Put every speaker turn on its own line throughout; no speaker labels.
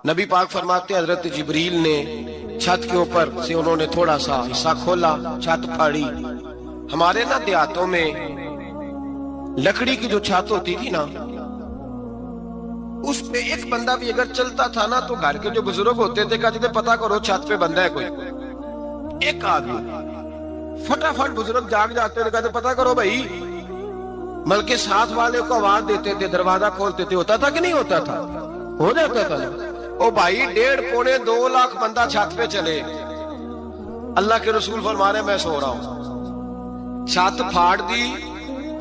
نبی پاک فرماتے ہیں حضرت جبریل نے چھت کے اوپر سے انہوں نے تھوڑا سا حصہ کھولا، چھت پھاڑی۔ ہمارے نا دیہاتوں میں لکڑی کی جو چھت ہوتی تھی نا، اس پہ ایک بندہ بھی اگر چلتا تھا نا تو گھر کے جو بزرگ ہوتے تھے کہتے تھے پتہ کرو چھت پہ بندہ ہے کوئی۔ ایک آدمی فٹافٹ بزرگ جاگ جاتے تھے، کہتے پتہ کرو بھائی، بلکہ ساتھ والے کو آواز دیتے تھے، دروازہ کھولتے تھے۔ ہوتا تھا کہ نہیں ہوتا تھا؟ ہو جاتا تھا نا۔ او بھائی 1.5-2 لاکھ بندہ چھت پہ چلے، اللہ کے رسول فرما رہے میں سو رہا ہوں، چھت پھاڑ دی،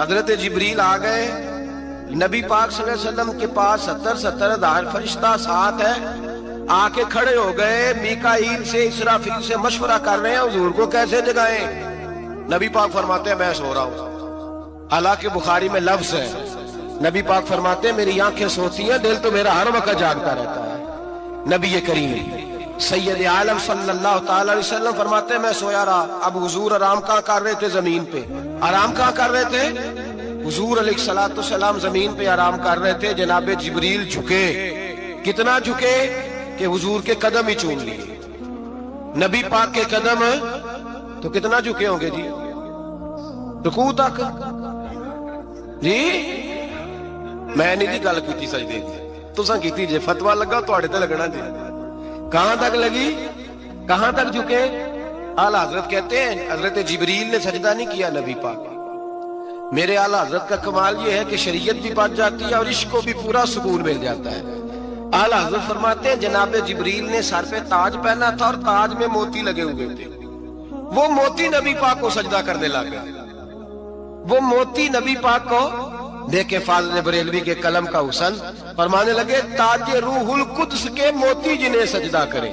حضرت جبریل آ گئے، نبی پاک صلی اللہ علیہ وسلم کے پاس 70 ہزار فرشتہ ساتھ ہے، آ کے کھڑے ہو گئے، میکائیل سے اسرافیل سے مشورہ کر رہے ہیں حضور کو کیسے جگائیں۔ نبی پاک فرماتے ہیں میں سو رہا ہوں۔ حالانکہ بخاری میں لفظ ہے، نبی پاک فرماتے ہیں میری آنکھیں سوتی ہیں، دل تو میرا ہر وقت جاگتا رہتا ہے۔ نبی کریم سید عالم صلی اللہ تعالی علیہ وسلم فرماتے ہیں میں سویا رہا۔ اب حضور آرام کہاں کر رہے تھے؟ زمین پہ۔ آرام کہاں کر رہے تھے؟ حضور علیہ الصلوۃ والسلام زمین پہ آرام کر رہے تھے، جناب جبریل جھکے، کتنا جھکے کہ حضور کے قدم ہی چوم لیے۔ نبی پاک کے قدم تو کتنا جھکے ہوں گے جی؟ رکوع تک جی؟ میں نہیں جی گل کی سجدے دی، تساں کیتی جے، فتویٰ لگا تواڈے تے لگنا جی۔ کہاں تک لگی؟ کہاں تک جھکے؟ اعلیٰ حضرت کہتے ہیں حضرت جبریل نے سجدہ نہیں کیا نبی پاک۔ میرے اعلیٰ حضرت کا کمال یہ ہے کہ شریعت بھی بچ جاتی ہے اور عشق کو بھی پورا سکون مل جاتا ہے۔ اعلیٰ حضرت فرماتے ہیں جناب جبریل نے سر پہ تاج پہنا تھا اور تاج میں موتی لگے ہوئے تھے، وہ موتی نبی پاک کو سجدہ کرنے لگے، وہ موتی نبی پاک کو دیکھے۔ فاضل بریلوی کے قلم کا حسن فرمانے لگے تاج روح القدس کے موتی جنہیں سجدہ کرے۔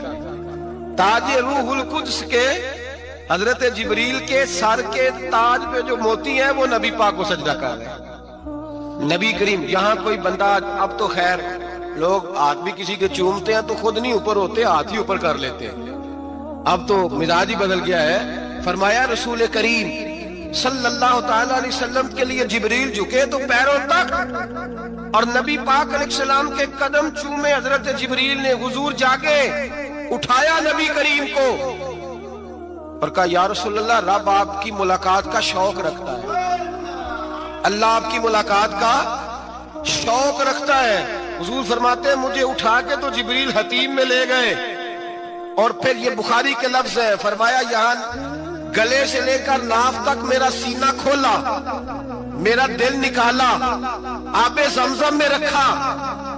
تاج روح القدس کے حضرت جبریل کے سر کے تاج پہ جو موتی ہیں وہ نبی پاک کو سجدہ کر رہے ہیں۔ نبی کریم یہاں کوئی بندہ، اب تو خیر لوگ ہاتھ بھی کسی کے چومتے ہیں تو خود نہیں اوپر ہوتے، ہاتھ ہی اوپر کر لیتے ہیں، اب تو مزاج ہی بدل گیا ہے۔ فرمایا رسول کریم صلی اللہ تعالی علیہ وسلم کے لیے جبریل جھکے تو پیروں تک، اور نبی پاک علیہ السلام کے قدم چومے۔ حضرت جبریل نے حضور جاگے، اٹھایا نبی کریم کو اور کہا یا رسول اللہ، رب آپ کی ملاقات کا شوق رکھتا ہے، اللہ آپ کی ملاقات کا شوق رکھتا ہے۔ حضور فرماتے ہیں مجھے اٹھا کے تو جبریل حتیم میں لے گئے، اور پھر یہ بخاری کے لفظ ہے، فرمایا یہاں گلے سے لے کر ناف تک میرا سینہ کھولا، میرا دل نکالا، آب زمزم میں رکھا،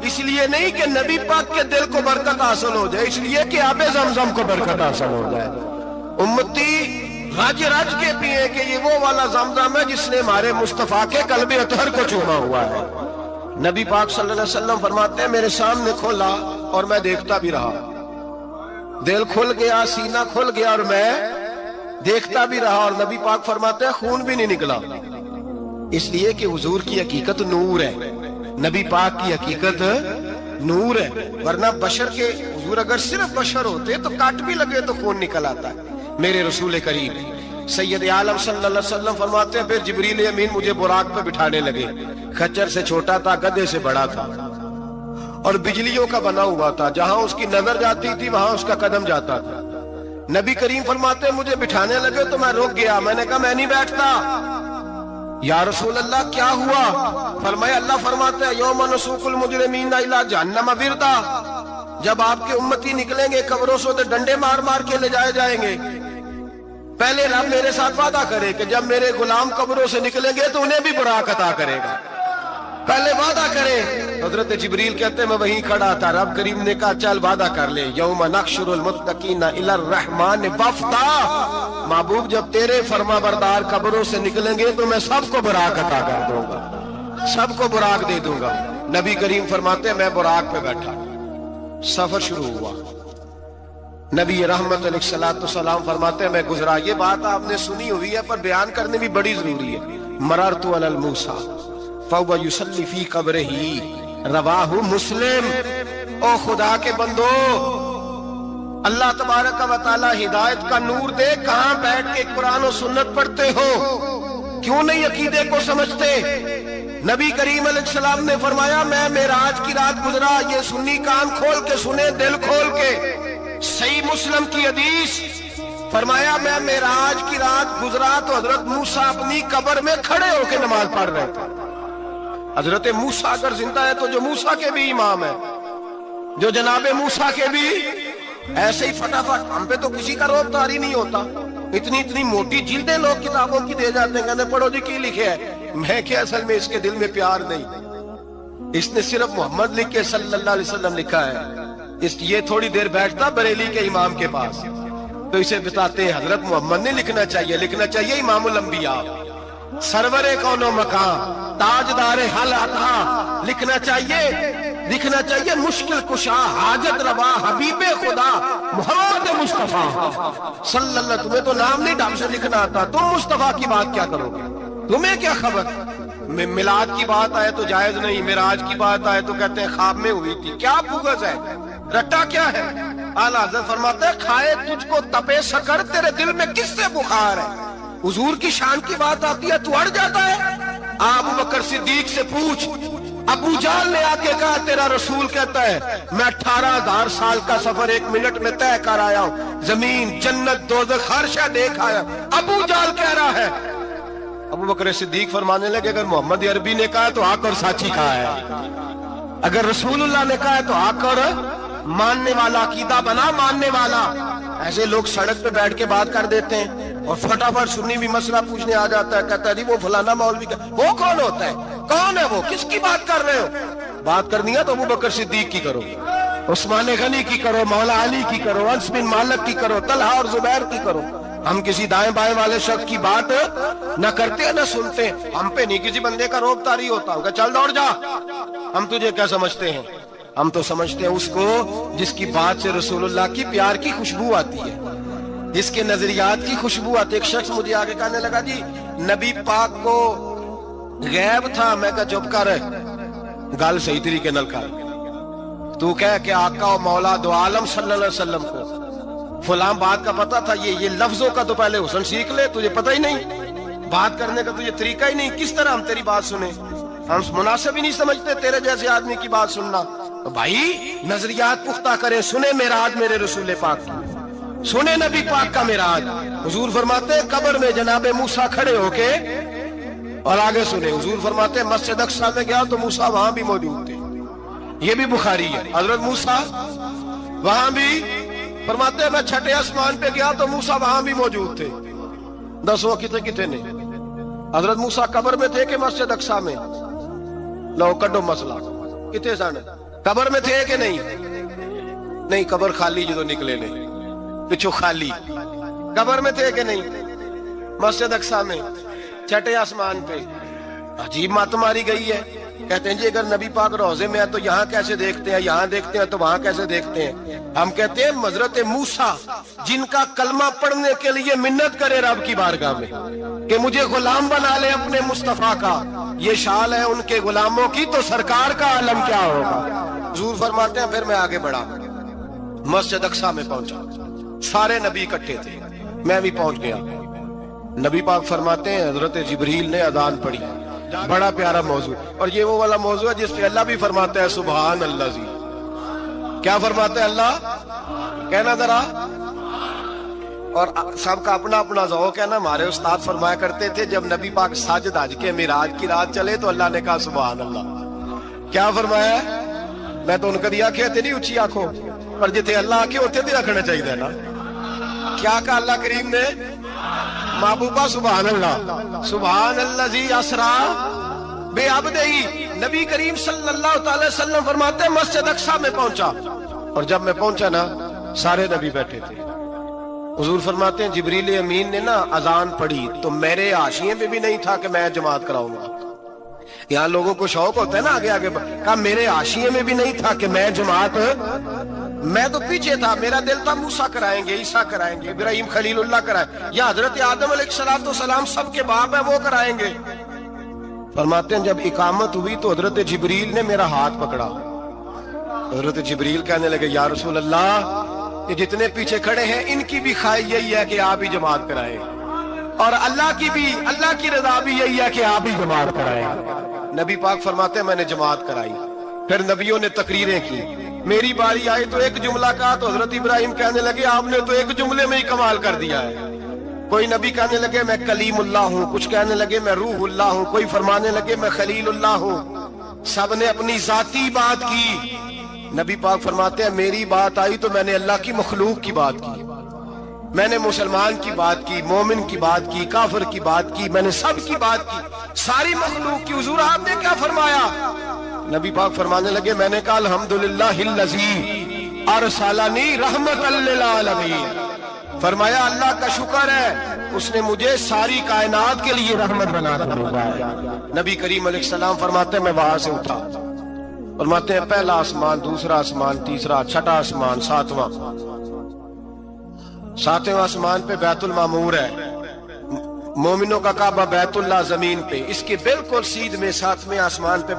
اس لیے نہیں کہ نبی پاک کے دل کو برکت حاصل ہو جائے، اس لیے کہ آب زمزم کو برکت حاصل ہو جائے۔ امتی رج رج کے پیئے کہ یہ وہ والا زمزم ہے جس نے ہمارے مصطفیٰ کے قلب اطہر کو چوما ہوا ہے۔ نبی پاک صلی اللہ علیہ وسلم فرماتے ہیں میرے سامنے کھولا اور میں دیکھتا بھی رہا، دل کھل گیا، سینہ کھل گیا اور میں دیکھتا بھی رہا، اور نبی پاک فرماتے ہیں خون بھی نہیں نکلا، اس لیے کہ حضور کی حقیقت نور ہے، نبی پاک کی حقیقت نور ہے۔ ورنہ بشر کے حضور اگر صرف بشر ہوتے تو کاٹ بھی لگے تو خون نکل آتا ہے۔ میرے رسول کریم سید عالم صلی اللہ علیہ وسلم فرماتے ہیں پھر جبریل امین مجھے براق پہ بٹھانے لگے، خچر سے چھوٹا تھا، گدھے سے بڑا تھا، اور بجلیوں کا بنا ہوا تھا، جہاں اس کی نظر جاتی تھی وہاں اس کا قدم جاتا تھا۔ نبی کریم فرماتے ہیں مجھے بٹھانے لگے تو میں رک گیا، میں نے کہا میں نہیں بیٹھتا۔ یا رسول اللہ کیا ہوا؟ فرمایا اللہ فرماتے ہیں یوم نسوق المجرمین الی جہنم وردا، جب آپ کے امتی نکلیں گے قبروں سے تو ڈنڈے مار مار کے لے جائے جائیں گے۔ پہلے رب میرے ساتھ وعدہ کرے کہ جب میرے غلام قبروں سے نکلیں گے تو انہیں بھی براق عطا کرے گا، پہلے وعدہ کرے۔ حضرت جبریل کہتے ہیں میں وہیں کھڑا تھا، رب کریم نے کہا چل وعدہ کر لے، یوم نحشر المتقین الی الرحمن وفدا، محبوب جب تیرے فرما بردار قبروں سے نکلیں گے تو میں سب کو براق عطا کر دوں گا، سب کو براق دے دوں گا۔ نبی کریم فرماتے ہیں میں براق پہ بیٹھا، سفر شروع ہوا۔ نبی رحمت علیہ الصلوۃ والسلام فرماتے ہیں میں گزرا، یہ بات آپ نے سنی ہوئی ہے پر بیان کرنے بھی بڑی ضروری ہے۔ مررت علی الموسیٰ فہو یصلی فی قبرہ، رواہ مسلم۔ او خدا کے بندو، اللہ تبارک و تعالی ہدایت کا نور دے، کہاں بیٹھ کے قرآن و سنت پڑھتے ہو؟ کیوں نہیں عقیدے کو سمجھتے؟ نبی کریم علیہ السلام نے فرمایا میں معراج کی رات گزرا، یہ سنی کان کھول کے سنے، دل کھول کے، صحیح مسلم کی حدیث، فرمایا میں معراج کی رات گزرا تو حضرت موسیٰ اپنی قبر میں کھڑے ہو کے نماز پڑھ رہے تھے۔ حضرت موسیٰ اگر زندہ ہے تو جو موسیٰ کے بھی امام ہے، جو جناب موسیٰ کے بھی ایسے ہی فٹافٹ، ہم پہ تو کسی کا روب طاری نہیں ہوتا، اتنی موٹی جلدیں لوگ کتابوں کی دے جاتے ہیں، کہتے ہیں پڑھو جی کی لکھے ہے، میں کہ اصل میں اس کے دل میں پیار نہیں، اس نے صرف محمد لکھ کے صلی اللہ علیہ وسلم لکھا ہے، یہ تھوڑی دیر بیٹھتا بریلی کے امام کے پاس تو اسے بتاتے ہیں حضرت محمد نے لکھنا چاہیے امام الانبیاء، سرور کون و مکان، تاجدار حل عطا، لکھنا چاہیے مشکل کشا، حاجت روا، حبیب خدا محمد مصطفیٰ صلی اللہ۔ تمہیں تو نام نہیں ڈھنگ سے لکھنا آتا، تم مصطفیٰ کی بات کیا کرو گے؟ تمہیں کیا خبر؟ میلاد کی بات آئے تو جائز نہیں، معراج کی بات آئے تو کہتے ہیں خواب میں ہوئی تھی، کیا بغض ہے، رٹا کیا ہے؟ اعلیٰ حضرت فرماتے ہیں کھائے تجھ کو تپے سکر، تیرے دل میں کس سے بخار ہے؟ حضور کی شان کی بات آتی ہے تو اڑ جاتا ہے۔ ابو بکر صدیق سے پوچھ، ابو جہل نے آ کے کہا تیرا رسول کہتا ہے میں 18,000 سال کا سفر 1 منٹ میں طے کر آیا ہوں، زمین جنت دوزخ ہر شے دیکھ آیا، ابو جہل کہہ رہا ہے۔ ابو بکر صدیق فرمانے لگے اگر محمد عربی نے کہا تو آ کر سچی کہا ہے، اگر رسول اللہ نے کہا ہے تو آ کر ماننے والا، عقیدہ بنا ماننے والا۔ ایسے لوگ سڑک پہ بیٹھ کے بات کر دیتے ہیں اور فٹافٹ سنی بھی مسئلہ پوچھنے آ جاتا ہے، کہتا ہے جی وہ فلانا مولوی کا، وہ کون ہوتا ہے، کون ہے وہ، کس کی بات کر رہے ہو؟ بات کرنی ہے تو ابو بکر صدیق کی کرو، عثمان غنی کی کرو، مولا علی کی کرو، انس بن مالک کی کرو، طلحہ اور زبیر کی کرو۔ ہم کسی دائیں بائیں والے شخص کی بات نہ کرتے نہ سنتے، ہم پہ نہیں کسی بندے کا روب طاری ہوتا، کہ چل دوڑ جا، ہم تجھے کیا سمجھتے ہیں؟ ہم تو سمجھتے ہیں اس کو جس کی بات سے رسول اللہ کی پیار کی خوشبو آتی ہے، جس کے نظریات کی خوشبو آتی ہے۔ ایک شخص مجھے آگے کہنے لگا جی نبی پاک کو غیب تھا، میں کہا چپ کر، گل صحیح طریقے نال کر، تو کہہ کہ آقا و مولا دو عالم صلی اللہ علیہ وسلم کو فلاں بات کا پتہ تھا، یہ لفظوں کا تو پہلے حسن سیکھ لے، تجھے پتہ ہی نہیں، بات کرنے کا تجھے طریقہ ہی نہیں، کس طرح ہم تیری بات سنیں؟ ہم مناسب ہی نہیں سمجھتے تیرے جیسے آدمی کی بات سننا۔ بھائی نظریات پختہ کریں، سنیں معراج میرے رسول پاک کی، سنیں نبی پاک کا معراج۔ حضور فرماتے ہیں قبر میں جناب موسیٰ کھڑے ہو کے، اور آگے سنیں حضور فرماتے ہیں مسجد اقصیٰ میں گیا تو موسیٰ وہاں بھی موجود تھے، یہ بھی بخاری ہے، حضرت موسیٰ وہاں بھی، فرماتے ہیں میں 6 آسمان پہ گیا تو موسیٰ وہاں بھی موجود تھے۔ دسو کتے نے حضرت موسیٰ قبر میں تھے کہ مسجد اقصیٰ میں؟ لو کڈو مسئلہ، کتے سن قبر میں تھے کہ نہیں؟ قبر خالی جدو نکلے نہیں پچھو خالی، قبر میں تھے کہ نہیں؟ مسجد اقصیٰ میں 6 آسمان پہ۔ عجیب مات ماری گئی ہے، کہتے ہیں جی اگر نبی پاک روضے میں ہے تو یہاں کیسے دیکھتے ہیں، یہاں دیکھتے ہیں تو وہاں کیسے دیکھتے ہیں؟ ہم کہتے ہیں حضرت موسیٰ جن کا کلمہ پڑھنے کے لیے منت کرے رب کی بارگاہ میں کہ مجھے غلام بنا لے اپنے مصطفیٰ کا، یہ شان ہے ان کے غلاموں کی، تو سرکار کا عالم کیا ہوگا؟ حضور فرماتے ہیں پھر میں آگے بڑھا، مسجد اقصیٰ میں پہنچا، سارے نبی اکٹھے تھے، میں بھی پہنچ گیا۔ نبی پاک فرماتے ہیں حضرت جبریل نے اذان پڑھی، بڑا پیارا موضوع، اور یہ وہ والا موضوع ہے جس پہ اللہ بھی فرماتا ہے سبحان اللہ جی، کیا فرماتا ہے اللہ؟ کہنا ذرا، اور سب کا اپنا اپنا ذوق ہے نا۔ ہمارے استاد فرمایا کرتے تھے جب نبی پاک ساجد حج کے معراج کی رات چلے تو اللہ نے کہا سبحان اللہ، کیا فرمایا؟ میں تو ان کا دیا کہ تیری اچھی آنکھوں پر جتنے اللہ آنکھیں ہوتے تھے رکھنا چاہیے نا۔ کیا کہا اللہ کریم نے؟ محبوبہ سبحان اللہ، سبحان الذی اسرا بعبدہ۔ نبی کریم صلی اللہ تعالی وسلم فرماتے ہیں مسجد اقصیٰ میں پہنچا، اور جب میں پہنچا نا سارے نبی بیٹھے تھے۔ حضور فرماتے ہیں جبریل امین نے نا اذان پڑھی تو میرے حاشیے میں بھی نہیں تھا کہ میں جماعت کراؤں گا۔ یہاں لوگوں کو شوق ہوتا ہے نا آگے آگے، کہا میرے حاشیے میں بھی نہیں تھا کہ میں جماعت، میں تو پیچھے تھا، میرا دل تھا موسیٰ کرائیں گے، عیسیٰ کرائیں گے، ابراہیم خلیل اللہ کرائیں، یا حضرت آدم علیہ السلام سب کے باپ ہیں وہ کرائیں گے۔ فرماتے ہیں جب اقامت ہوئی تو حضرت جبریل نے میرا ہاتھ پکڑا، حضرت جبریل کہنے لگے یا رسول اللہ یہ جتنے پیچھے کھڑے ہیں ان کی بھی خواہش یہی ہے کہ آپ ہی جماعت کرائیں، اور اللہ کی رضا بھی یہی ہے کہ آپ ہی جماعت کرائیں۔ نبی پاک فرماتے ہیں میں نے جماعت کرائی، پھر نبیوں نے تقریریں کی، میری باری آئی تو ایک جملہ کہا تو حضرت ابراہیم کہنے لگے آپ نے تو ایک جملے میں ہی کمال کر دیا ہے۔ کوئی نبی کہنے لگے میں کلیم اللہ ہوں، کچھ کہنے لگے میں روح اللہ ہوں، کوئی فرمانے لگے میں خلیل اللہ ہوں، سب نے اپنی ذاتی بات کی۔ نبی پاک فرماتے ہیں میری بات آئی تو میں نے اللہ کی مخلوق کی بات کی، میں نے مسلمان کی بات کی، مومن کی بات کی، کافر کی بات کی، میں نے سب کی بات کی، ساری مخلوق کی۔ حضور آپ نے کیا فرمایا؟ نبی پاک فرمانے لگے میں نے کہا الحمدللہ الذی ارسلنی رحمۃ للعالمین، فرمایا اللہ کا شکر ہے اس نے مجھے ساری کائنات کے لیے رحمت بنا دیا۔ نبی کریم علیہ السلام فرماتے ہیں میں وہاں سے اٹھا، فرماتے ہیں پہلا آسمان، دوسرا آسمان، تیسرا، چھٹا آسمان، ساتواں آسمان پہ بیت المعمور ہے، مومنوں کا کعبہ بیت اللہ زمین پہ، اس کے بالکل سیدھ میں ساتویں آسمان پہ